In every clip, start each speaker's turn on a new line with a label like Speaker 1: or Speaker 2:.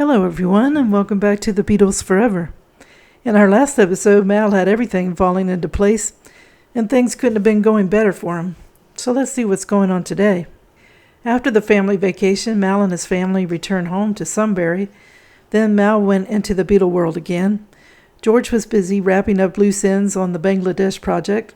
Speaker 1: Hello everyone, and welcome back to the Beatles Forever. In our last episode, Mal had everything falling into place, and things couldn't have been going better for him. So let's see what's going on today. After the family vacation, Mal and his family returned home to Sunbury. Then Mal went into the Beatle world again. George was busy wrapping up loose ends on the Bangladesh project.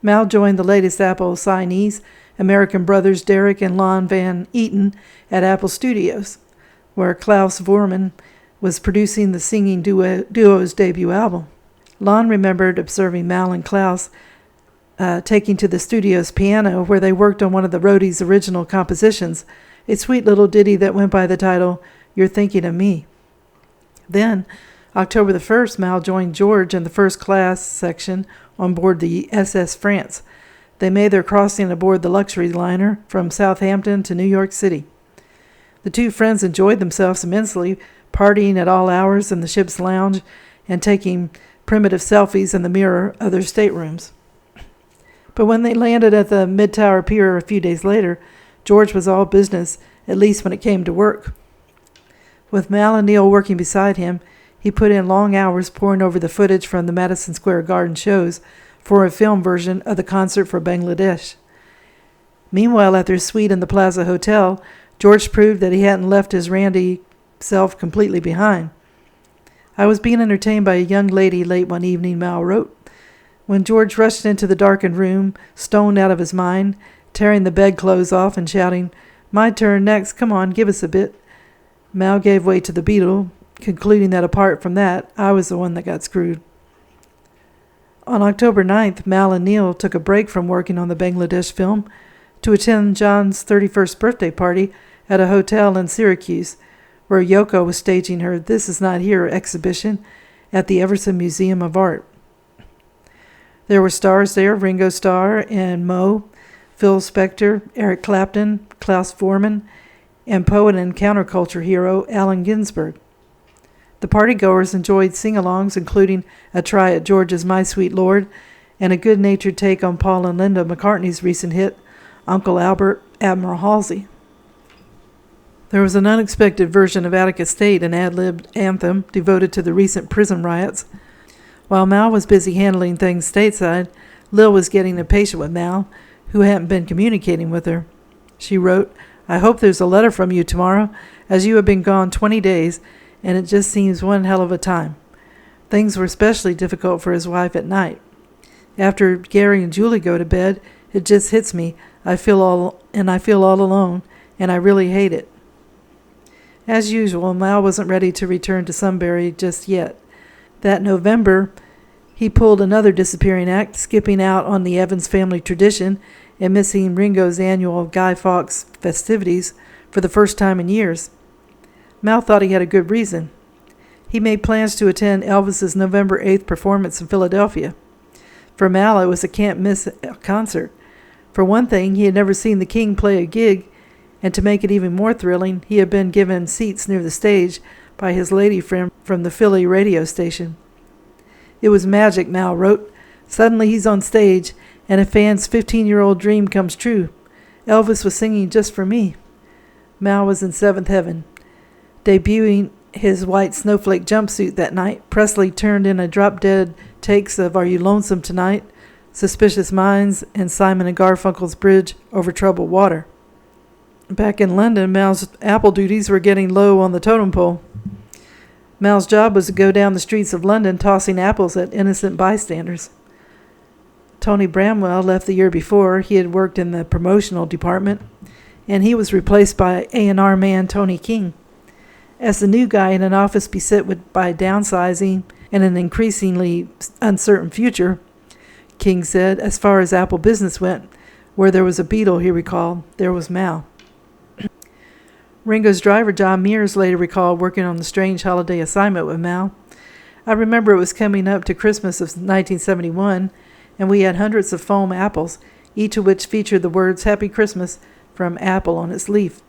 Speaker 1: Mal joined the latest Apple signees, American brothers Derek and Lon Van Eaton, at Apple Studios, where Klaus Voormann was producing the singing duo's debut album. Lon remembered observing Mal and Klaus taking to the studio's piano, where they worked on one of the roadies' original compositions, a sweet little ditty that went by the title, You're Thinking of Me. Then, October the 1st, Mal joined George in the first class section on board the SS France. They made their crossing aboard the luxury liner from Southampton to New York City. The two friends enjoyed themselves immensely, partying at all hours in the ship's lounge and taking primitive selfies in the mirror of their staterooms. But when they landed at the Mid-Tower Pier a few days later, George was all business, at least when it came to work. With Mal and Neil working beside him, he put in long hours poring over the footage from the Madison Square Garden shows for a film version of the concert for Bangladesh. Meanwhile, at their suite in the Plaza Hotel, George proved that he hadn't left his randy self completely behind. I was being entertained by a young lady late one evening, Mal wrote. When George rushed into the darkened room, stoned out of his mind, tearing the bedclothes off and shouting, "My turn next, come on, give us a bit," Mal gave way to the Beatle, concluding that apart from that, I was the one that got screwed. On October 9th, Mal and Neil took a break from working on the Bangladesh film to attend John's 31st birthday party at a hotel in Syracuse, where Yoko was staging her This Is Not Here exhibition at the Everson Museum of Art. There were stars there, Ringo Starr and Moe, Phil Spector, Eric Clapton, Klaus Voormann, and poet and counterculture hero Allen Ginsberg. The partygoers enjoyed sing-alongs, including a try at George's My Sweet Lord and a good-natured take on Paul and Linda McCartney's recent hit, Uncle Albert, Admiral Halsey. There was an unexpected version of Attica State, an ad-libbed anthem devoted to the recent prison riots. While Mal was busy handling things stateside, Lil was getting impatient with Mal, who hadn't been communicating with her. She wrote, "I hope there's a letter from you tomorrow, as you have been gone 20 days, and it just seems one hell of a time." Things were especially difficult for his wife at night. "After Gary and Julie go to bed, it just hits me. I feel all alone, and I really hate it." As usual, Mal wasn't ready to return to Sunbury just yet. That November, he pulled another disappearing act, skipping out on the Evans family tradition and missing Ringo's annual Guy Fawkes festivities for the first time in years. Mal thought he had a good reason. He made plans to attend Elvis's November 8th performance in Philadelphia. For Mal, it was a can't-miss concert. For one thing, he had never seen the King play a gig, and to make it even more thrilling, he had been given seats near the stage by his lady friend from the Philly radio station. "It was magic," Mal wrote. "Suddenly he's on stage, and a fan's 15-year-old dream comes true. Elvis was singing just for me." Mal was in seventh heaven. Debuting his white snowflake jumpsuit that night, Presley turned in a drop-dead takes of Are You Lonesome Tonight, Suspicious Minds, and Simon and Garfunkel's Bridge Over Troubled Water. Back in London, Mal's Apple duties were getting low on the totem pole. Mal's job was to go down the streets of London tossing apples at innocent bystanders. Tony Bramwell left the year before. He had worked in the promotional department, and he was replaced by A&R man Tony King. As the new guy in an office beset by downsizing and an increasingly uncertain future, King said, as far as Apple business went, where there was a Beatle, he recalled, there was Mal. Ringo's driver, John Mears, later recalled working on the strange holiday assignment with Mal. "I remember it was coming up to Christmas of 1971, and we had hundreds of foam apples, each of which featured the words Happy Christmas from Apple on its leaf.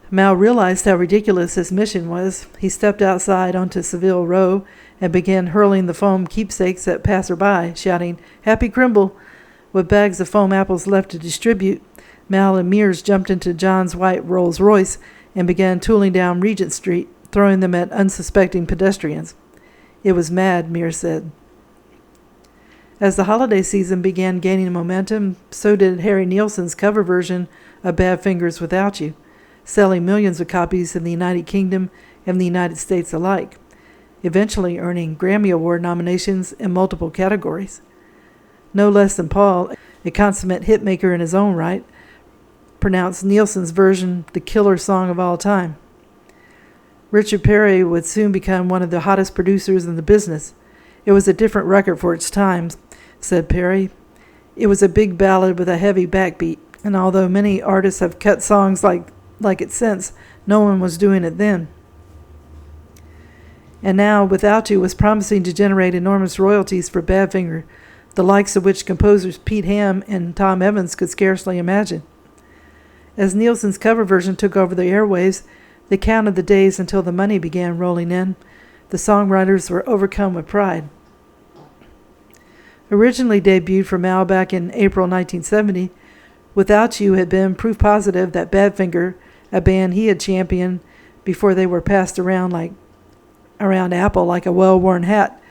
Speaker 1: Mal realized how ridiculous his mission was. He stepped outside onto Savile Row and began hurling the foam keepsakes at passerby, shouting, "Happy Crimble!" With bags of foam apples left to distribute, Mal and Mears jumped into John's white Rolls-Royce and began tooling down Regent Street. throwing them at unsuspecting pedestrians. It was mad, Mears said. As the holiday season began gaining momentum, so did Harry Nilsson's cover version of Badfinger's Without You, selling millions of copies in the United Kingdom and the United States alike, eventually earning Grammy Award nominations in multiple categories. No less than Paul, a consummate hitmaker in his own right, pronounced Nilsson's version the killer song of all time. Richard Perry would soon become one of the hottest producers in the business. It was a different record for its time, said Perry. It was a big ballad with a heavy backbeat, and although many artists have cut songs like it since, no one was doing it then. And now, Without You was promising to generate enormous royalties for Badfinger, the likes of which composers Pete Ham and Tom Evans could scarcely imagine. As Nilsson's cover version took over the airwaves, they counted the days until the money began rolling in. The songwriters were overcome with pride. Originally debuted for Mal back in April 1970, Without You had been proof positive that Badfinger, a band he had championed before they were passed around Apple like a well-worn hat,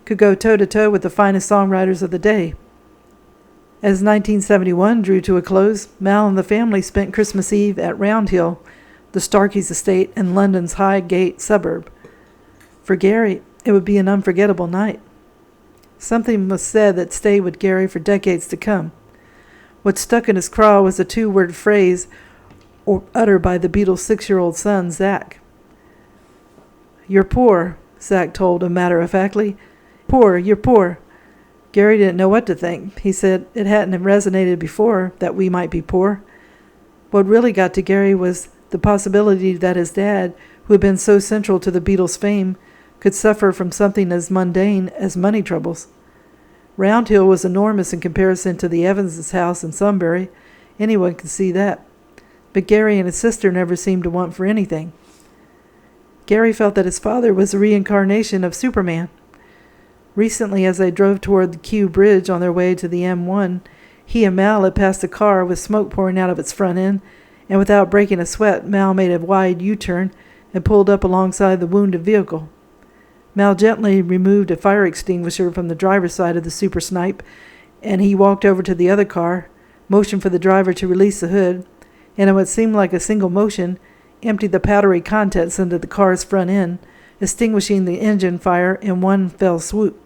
Speaker 1: could go toe-to-toe with the finest songwriters of the day. As 1971 drew to a close, Mal and the family spent Christmas Eve at Round Hill, the Starkey's estate in London's Highgate suburb. For Gary, it would be an unforgettable night. Something was said that stayed with Gary for decades to come. What stuck in his craw was a two-word phrase uttered by the Beatles' 6-year-old son, Zach. "You're poor," Zach told him matter-of-factly. "Poor, you're poor." Gary didn't know what to think. He said it hadn't resonated before that we might be poor. What really got to Gary was the possibility that his dad, who had been so central to the Beatles' fame, could suffer from something as mundane as money troubles. Round Hill was enormous in comparison to the Evans' house in Sunbury. Anyone could see that. But Gary and his sister never seemed to want for anything. Gary felt that his father was a reincarnation of Superman. Recently, as they drove toward the Kew Bridge on their way to the M1, he and Mal had passed a car with smoke pouring out of its front end, and without breaking a sweat, Mal made a wide U-turn and pulled up alongside the wounded vehicle. Mal gently removed a fire extinguisher from the driver's side of the Super Snipe, and he walked over to the other car, motioned for the driver to release the hood, and in what seemed like a single motion, emptied the powdery contents into the car's front end, extinguishing the engine fire in one fell swoop.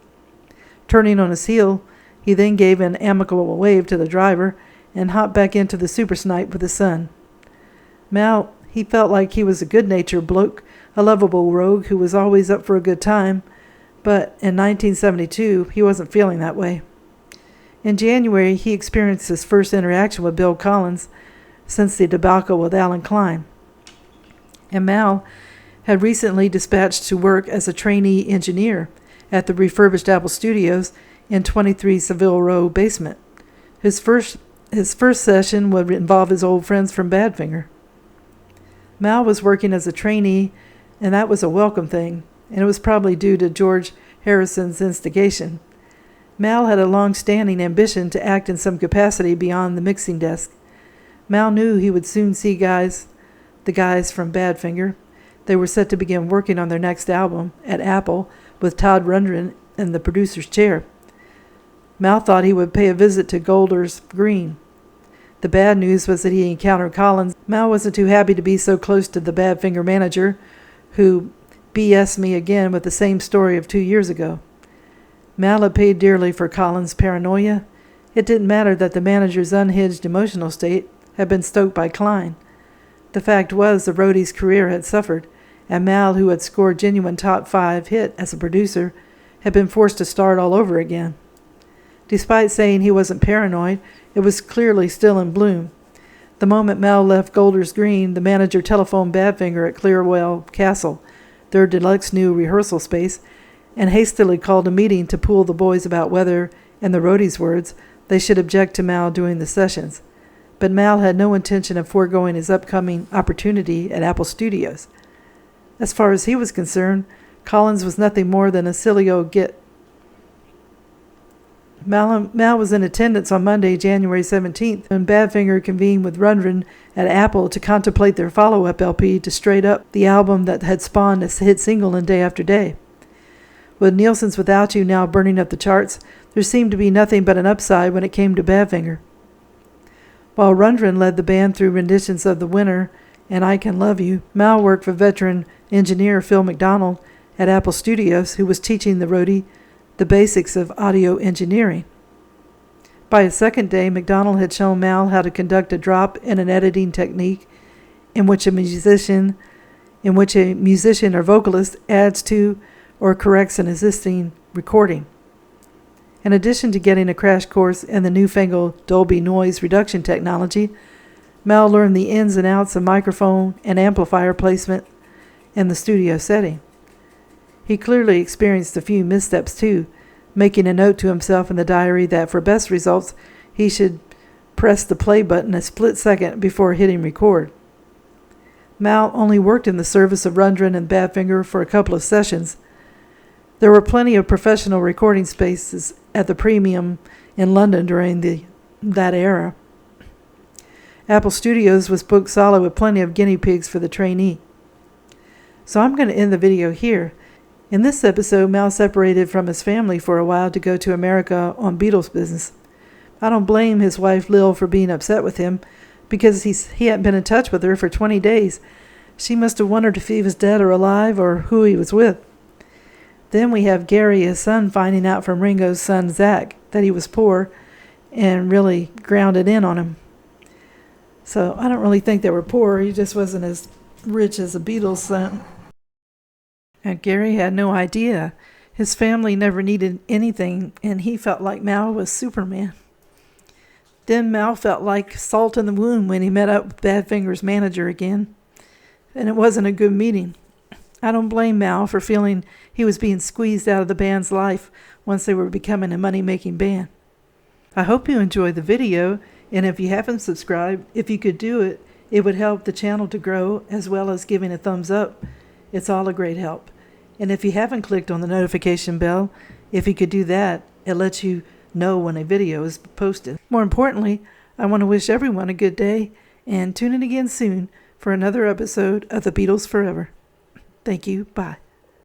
Speaker 1: Turning on his heel, he then gave an amicable wave to the driver and hopped back into the Super Snipe with his son. Mal, he felt like he was a good-natured bloke, a lovable rogue who was always up for a good time, but in 1972 he wasn't feeling that way. In January, he experienced his first interaction with Bill Collins since the debacle with Alan Klein. And Mal had recently dispatched to work as a trainee engineer at the refurbished Apple Studios in 23 Savile Row basement. His first session would involve his old friends from Badfinger. Mal was working as a trainee, and that was a welcome thing, and it was probably due to George Harrison's instigation. Mal had a long-standing ambition to act in some capacity beyond the mixing desk. Mal knew he would soon see the guys from Badfinger. They were set to begin working on their next album at Apple with Todd Rundgren in the producer's chair. Mal thought he would pay a visit to Golders Green. The bad news was that he encountered Collins. Mal wasn't too happy to be so close to the Badfinger manager, who BS'd me again with the same story of 2 years ago. Mal had paid dearly for Collins' paranoia. It didn't matter that the manager's unhinged emotional state had been stoked by Klein. The fact was the roadie's career had suffered, and Mal, who had scored genuine top 5 hit as a producer, had been forced to start all over again. Despite saying he wasn't paranoid, it was clearly still in bloom. The moment Mal left Golders Green, the manager telephoned Badfinger at Clearwell Castle, their deluxe new rehearsal space, and hastily called a meeting to pool the boys about whether, in the roadie's words, they should object to Mal doing the sessions. But Mal had no intention of foregoing his upcoming opportunity at Apple Studios. As far as he was concerned, Collins was nothing more than a silly old git. Mal was in attendance on Monday, January 17th, when Badfinger convened with Rundgren at Apple to contemplate their follow-up LP to Straight Up, the album that had spawned a hit single in Day After Day. With Nielsen's Without You now burning up the charts, there seemed to be nothing but an upside when it came to Badfinger. While Rundgren led the band through renditions of The Winner and I Can Love You, Mal worked for veteran engineer Phil McDonald at Apple Studios, who was teaching the roadie the basics of audio engineering. By his second day, McDonald had shown Mal how to conduct a drop in an editing technique in which a musician or vocalist adds to or corrects an existing recording. In addition to getting a crash course in the newfangled Dolby noise reduction technology, Mal learned the ins and outs of microphone and amplifier placement in the studio setting. He clearly experienced a few missteps too, making a note to himself in the diary that for best results he should press the play button a split second before hitting record. Mal only worked in the service of Rundgren and Badfinger for a couple of sessions. There were plenty of professional recording spaces at the Premium in London during that era. Apple Studios was booked solid with plenty of guinea pigs for the trainee. So I'm going to end the video here. In this episode, Mal separated from his family for a while to go to America on Beatles business. I don't blame his wife Lil for being upset with him, because he hadn't been in touch with her for 20 days. She must have wondered if he was dead or alive or who he was with. Then we have Gary, his son, finding out from Ringo's son Zach that he was poor and really grounded in on him. So I don't really think they were poor. He just wasn't as rich as a Beatles son. And Gary had no idea. His family never needed anything, and he felt like Mal was Superman. Then Mal felt like salt in the wound when he met up with Badfinger's manager again, and it wasn't a good meeting. I don't blame Mal for feeling he was being squeezed out of the band's life once they were becoming a money-making band. I hope you enjoyed the video, and if you haven't subscribed, if you could do it, it would help the channel to grow, as well as giving a thumbs up. It's all a great help. And if you haven't clicked on the notification bell, if you could do that, it lets you know when a video is posted. More importantly, I want to wish everyone a good day, and tune in again soon for another episode of The Beatles Forever. Thank you. Bye.